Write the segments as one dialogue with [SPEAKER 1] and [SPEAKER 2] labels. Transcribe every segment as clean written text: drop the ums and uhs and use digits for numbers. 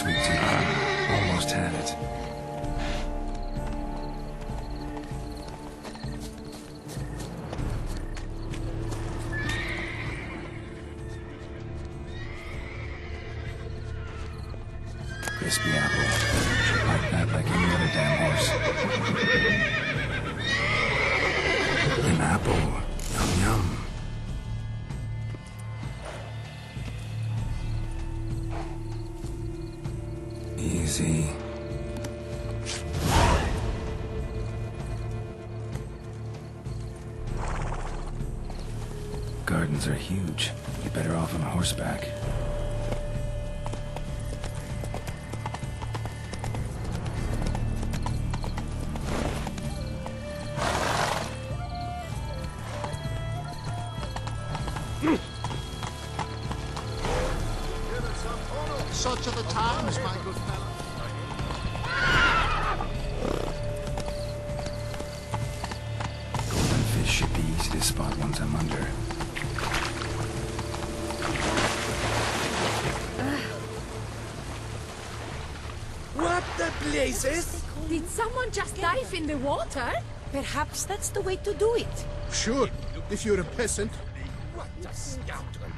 [SPEAKER 1] sweet tooth. Almost had it. Crispy apple. Should like that like any other damn horse. An apple. Yum yum. Easy. Gardens are huge. You're better off on horseback.
[SPEAKER 2] Such are the times, my good fellow.
[SPEAKER 1] Golden fish should be easy to spot once I'm under.
[SPEAKER 3] What the blazes?
[SPEAKER 4] Did someone just dive in the water?
[SPEAKER 5] Perhaps that's the way to do it.
[SPEAKER 2] Sure, if you're a peasant.
[SPEAKER 3] What a scoundrel!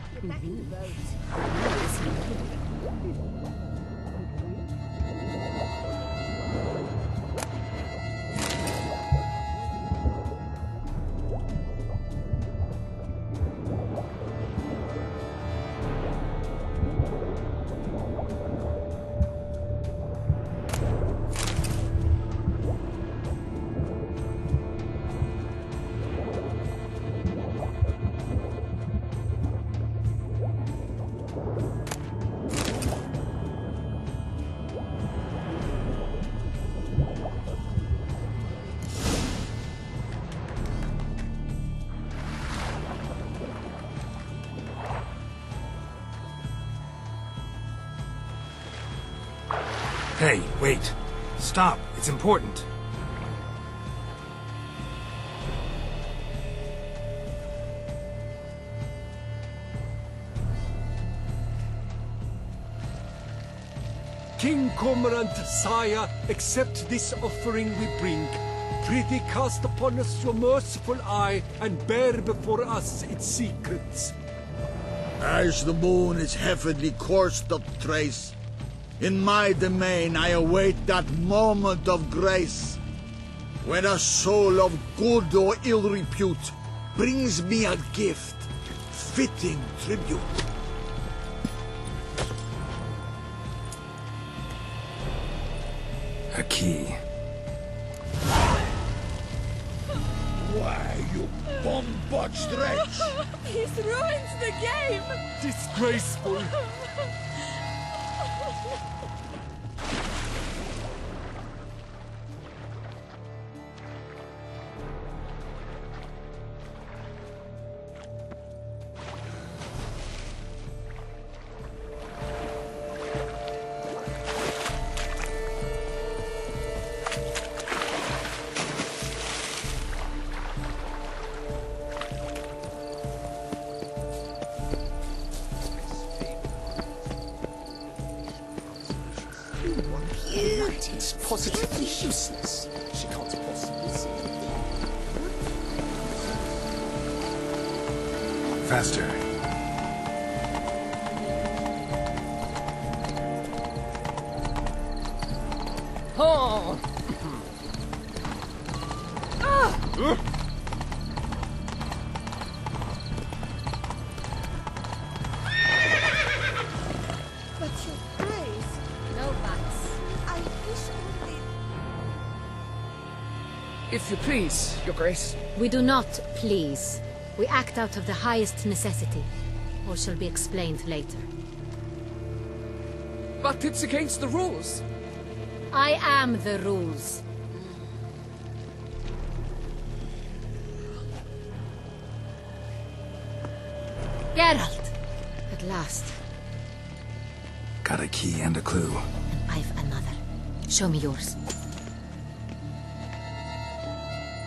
[SPEAKER 1] Hey, wait. Stop. It's important.
[SPEAKER 3] King Cormorant, sire, accept this offering we bring. Prithee cast upon us your merciful eye, and bear before us its secrets.
[SPEAKER 6] As the moon its heavenly course doth trace, in my domain I await that moment of grace, when a soul of good or ill repute brings me a gift, fitting tribute.
[SPEAKER 1] A key.
[SPEAKER 6] Why, you bomb-botched wretch!
[SPEAKER 4] He's ruined the game!
[SPEAKER 3] Disgraceful!
[SPEAKER 2] It's positively useless. She can't possibly see anything.
[SPEAKER 1] Faster.
[SPEAKER 4] Oh!
[SPEAKER 5] But your grace,
[SPEAKER 4] No thanks.
[SPEAKER 5] I wish only...
[SPEAKER 7] If you please, Your Grace.
[SPEAKER 8] We do not please. We act out of the highest necessity. All shall be explained later.
[SPEAKER 7] But it's against the rules.
[SPEAKER 8] I am the rules. Geralt! At last.
[SPEAKER 1] Got a key and a clue.
[SPEAKER 8] I've another. Show me yours.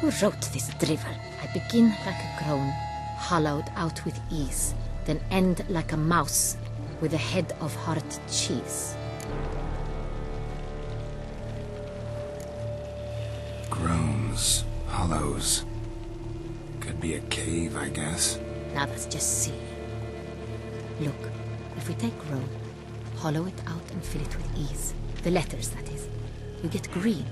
[SPEAKER 8] Who wrote this drivel? I begin like a crone, hollowed out with ease, then end like a mouse, with a head of hard cheese.
[SPEAKER 1] those hollows? Could be a cave, I guess.
[SPEAKER 8] Now that's just silly. Look, if we take row, hollow it out and fill it with ease. The letters, that is. You get green.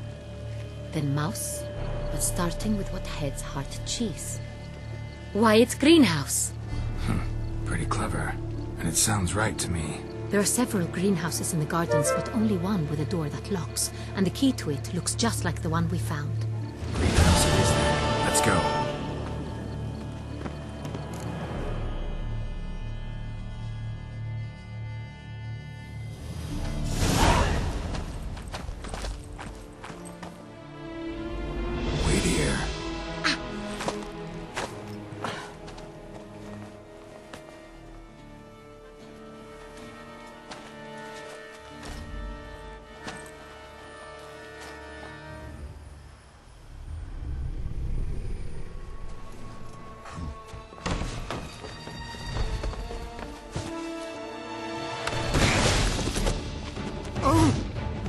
[SPEAKER 8] Then mouse, but starting with what heads heart cheese. Why, it's greenhouse.
[SPEAKER 1] Pretty clever. And it sounds right to me.
[SPEAKER 8] There are several greenhouses in the gardens, but only one with a door that locks. And the key to it looks just like the one we found.
[SPEAKER 1] Greenhouse it is then. Let's go. Wait here.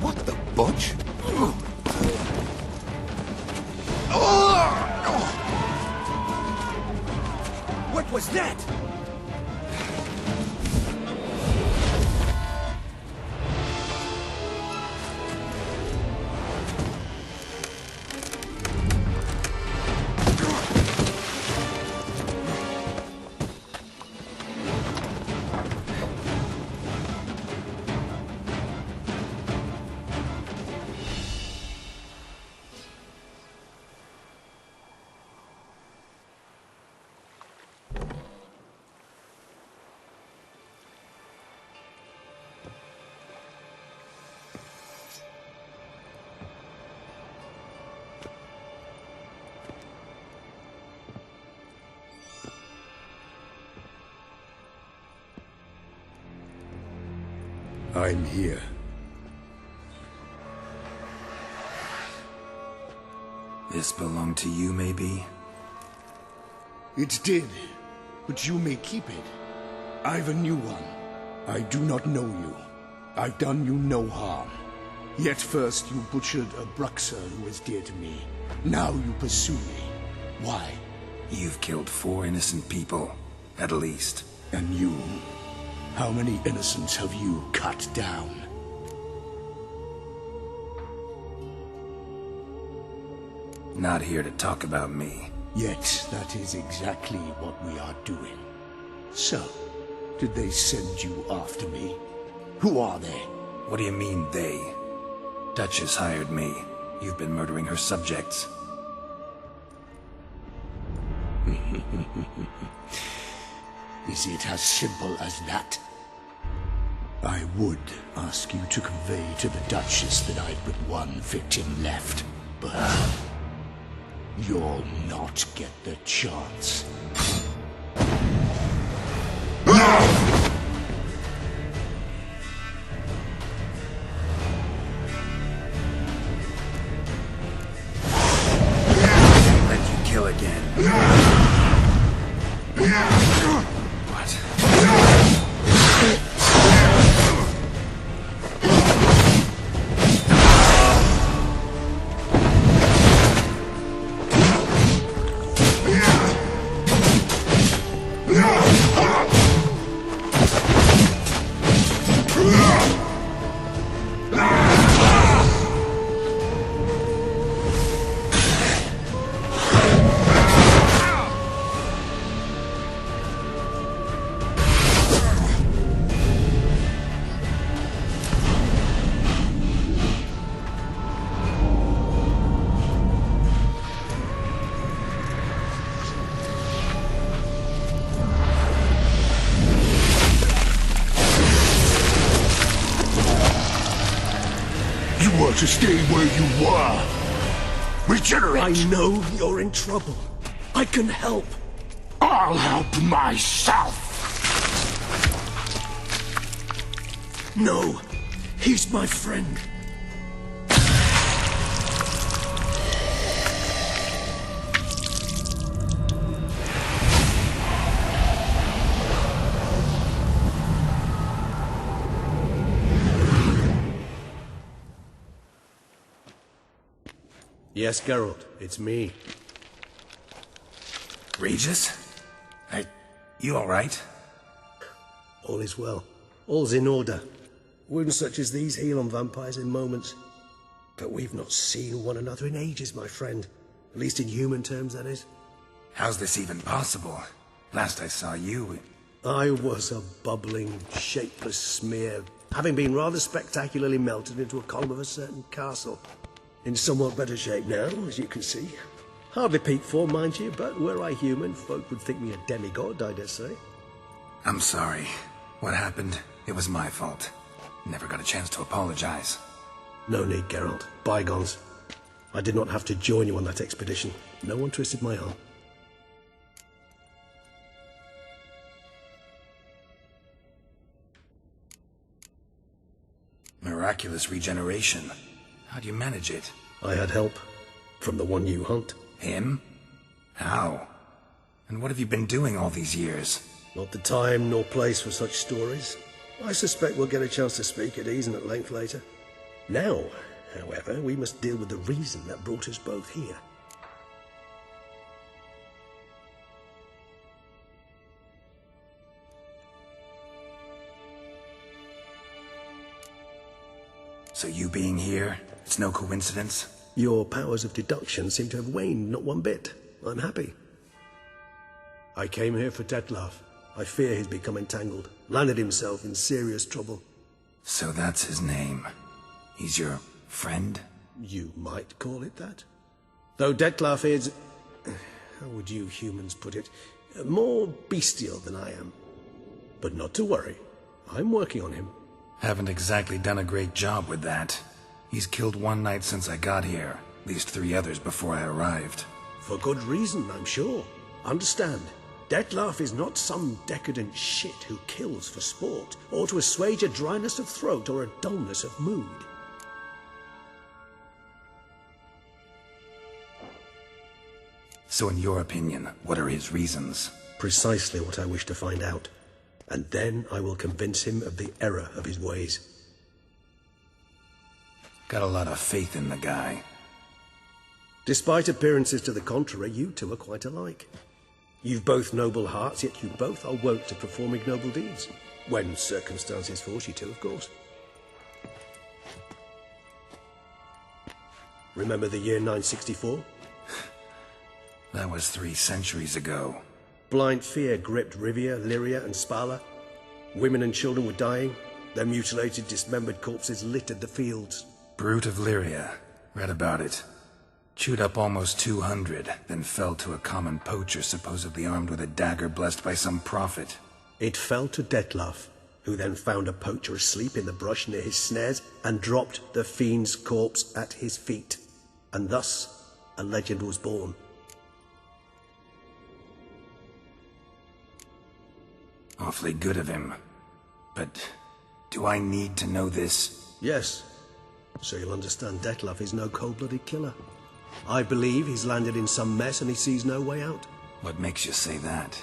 [SPEAKER 2] What the butch?
[SPEAKER 3] What was that? I'm here.
[SPEAKER 1] This belonged to you, maybe?
[SPEAKER 9] It did, but you may keep it. I've a new one. I do not know you. I've done you no harm. Yet first you butchered a Bruxer who was dear to me. Now you pursue me. Why?
[SPEAKER 1] You've killed 4 innocent people, at least.
[SPEAKER 9] And you? How many innocents have you cut down?
[SPEAKER 1] Not here to talk about me.
[SPEAKER 9] Yet that is exactly what we are doing. So, did they send you after me? Who are they?
[SPEAKER 1] What do you mean, they? Duchess hired me. You've been murdering her subjects.
[SPEAKER 9] Is it as simple as that? I would ask you to convey to the Duchess that I've but one victim left, but you'll not get the chance.
[SPEAKER 1] Let you kill again. What?
[SPEAKER 9] To stay where you were. Regenerate!
[SPEAKER 3] I know you're in trouble. I can help.
[SPEAKER 9] I'll help myself!
[SPEAKER 3] No, he's my friend.
[SPEAKER 10] Yes, Geralt, it's me.
[SPEAKER 1] Regis? You alright?
[SPEAKER 10] All is well. All's in order. Wounds such as these heal on vampires in moments. But we've not seen one another in ages, my friend. At least in human terms, that is.
[SPEAKER 1] How's this even possible? Last I saw you...
[SPEAKER 10] I was a bubbling, shapeless smear, having been rather spectacularly melted into a column of a certain castle. In somewhat better shape now, as you can see. Hardly peak form, mind you, but were I human, folk would think me a demigod, I dare say.
[SPEAKER 1] I'm sorry. What happened, it was my fault. Never got a chance to apologize.
[SPEAKER 10] No need, Geralt. Bygones. I did not have to join you on that expedition. No one twisted my arm.
[SPEAKER 1] Miraculous regeneration. How do you manage it?
[SPEAKER 10] I had help. From the one you hunt.
[SPEAKER 1] Him? How? And what have you been doing all these years?
[SPEAKER 10] Not the time nor place for such stories. I suspect we'll get a chance to speak at ease and at length later. Now, however, we must deal with the reason that brought us both here.
[SPEAKER 1] So you being here, it's no coincidence?
[SPEAKER 10] Your powers of deduction seem to have waned not one bit. I'm happy. I came here for Detlef. I fear he's become entangled, landed himself in serious trouble.
[SPEAKER 1] So that's his name. He's your friend?
[SPEAKER 10] You might call it that. Though Detlef is... how would you humans put it? More bestial than I am. But not to worry. I'm working on him.
[SPEAKER 1] Haven't exactly done a great job with that. He's killed one knight since I got here. At least 3 others before I arrived.
[SPEAKER 10] For good reason, I'm sure. Understand, Detlef is not some decadent shit who kills for sport, or to assuage a dryness of throat or a dullness of mood.
[SPEAKER 1] So in your opinion, what are his reasons?
[SPEAKER 10] Precisely what I wish to find out. And then I will convince him of the error of his ways.
[SPEAKER 1] Got a lot of faith in the guy.
[SPEAKER 10] Despite appearances to the contrary, you two are quite alike. You've both noble hearts, yet you both are wont to perform ignoble deeds. When circumstances force you to, of course. Remember the year 964?
[SPEAKER 1] That was 3 centuries ago.
[SPEAKER 10] Blind fear gripped Rivia, Lyria, and Spala. Women and children were dying. Their mutilated, dismembered corpses littered the fields.
[SPEAKER 1] Brute of Lyria. Read about it. Chewed up almost 200, then fell to a common poacher supposedly armed with a dagger blessed by some prophet.
[SPEAKER 10] It fell to Detlef, who then found a poacher asleep in the brush near his snares and dropped the fiend's corpse at his feet. And thus, a legend was born.
[SPEAKER 1] Awfully good of him. But do I need to know this?
[SPEAKER 10] Yes. So you'll understand Detlef is no cold-blooded killer. I believe he's landed in some mess and he sees no way out.
[SPEAKER 1] What makes you say that?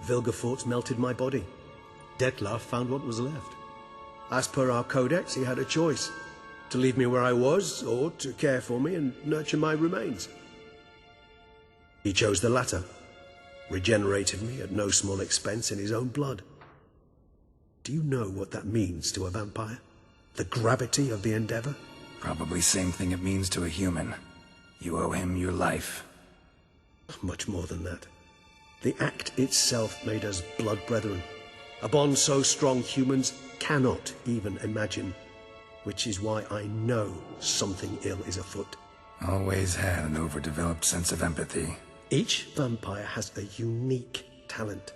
[SPEAKER 10] Vilgefortz melted my body. Detlef found what was left. As per our codex, he had a choice. To leave me where I was, or to care for me and nurture my remains. He chose the latter. Regenerated me at no small expense in his own blood. Do you know what that means to a vampire? The gravity of the endeavor?
[SPEAKER 1] Probably same thing it means to a human. You owe him your life.
[SPEAKER 10] Much more than that. The act itself made us blood brethren. A bond so strong humans cannot even imagine. Which is why I know something ill is afoot.
[SPEAKER 1] Always had an overdeveloped sense of empathy.
[SPEAKER 10] Each vampire has a unique talent.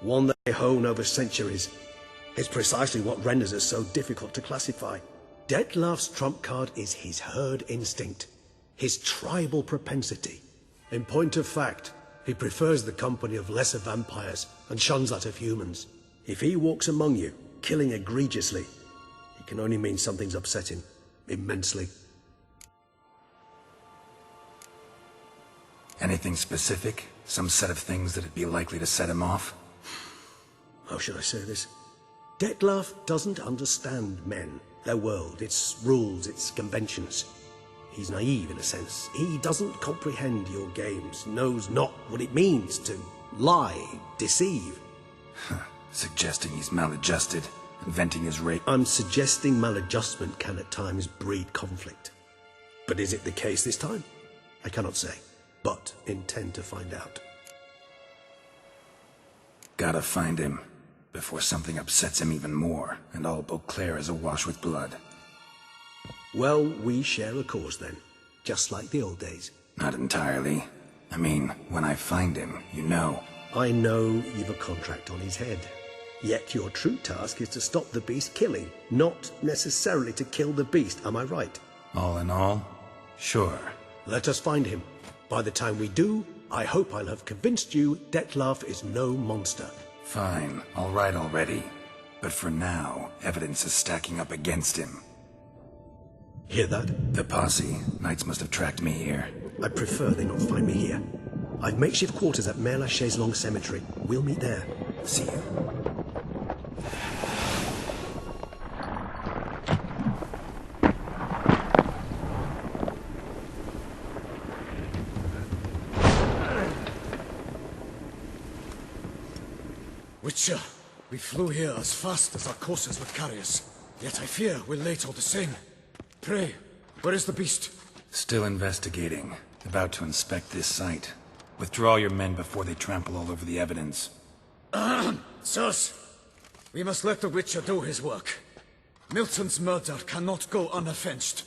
[SPEAKER 10] One that they hone over centuries. It's precisely what renders us so difficult to classify. Detlef's trump card is his herd instinct. His tribal propensity. In point of fact, he prefers the company of lesser vampires and shuns that of humans. If he walks among you, killing egregiously, it can only mean something's upset him, immensely.
[SPEAKER 1] Anything specific? Some set of things that'd be likely to set him off?
[SPEAKER 10] How should I say this? Detlef doesn't understand men, their world, its rules, its conventions. He's naive in a sense. He doesn't comprehend your games, knows not what it means to lie, deceive.
[SPEAKER 1] Suggesting he's maladjusted, inventing his rape.
[SPEAKER 10] I'm suggesting maladjustment can at times breed conflict. But is it the case this time? I cannot say, but intend to find out.
[SPEAKER 1] Gotta find him, before something upsets him even more, and all Beauclair is awash with blood.
[SPEAKER 10] Well, we share a cause then, just like the old days.
[SPEAKER 1] Not entirely. I mean, when I find him, you know.
[SPEAKER 10] I know you've a contract on his head. Yet your true task is to stop the beast killing, not necessarily to kill the beast, am I right?
[SPEAKER 1] All in all, sure.
[SPEAKER 10] Let us find him. By the time we do, I hope I'll have convinced you Detlef is no monster.
[SPEAKER 1] Fine, all right already. But for now, evidence is stacking up against him.
[SPEAKER 10] Hear that?
[SPEAKER 1] The posse. Knights must have tracked me here.
[SPEAKER 10] I prefer they not find me here. I've makeshift quarters at Mère Lachaise Long Cemetery. We'll meet there.
[SPEAKER 1] See you.
[SPEAKER 2] Witcher, we flew here as fast as our coursers would carry us. Yet I fear we're late all the same. Pray, where is the beast?
[SPEAKER 1] Still investigating. About to inspect this site. Withdraw your men before they trample all over the evidence.
[SPEAKER 2] Sirs, we must let the Witcher do his work. Milton's murder cannot go unavenged.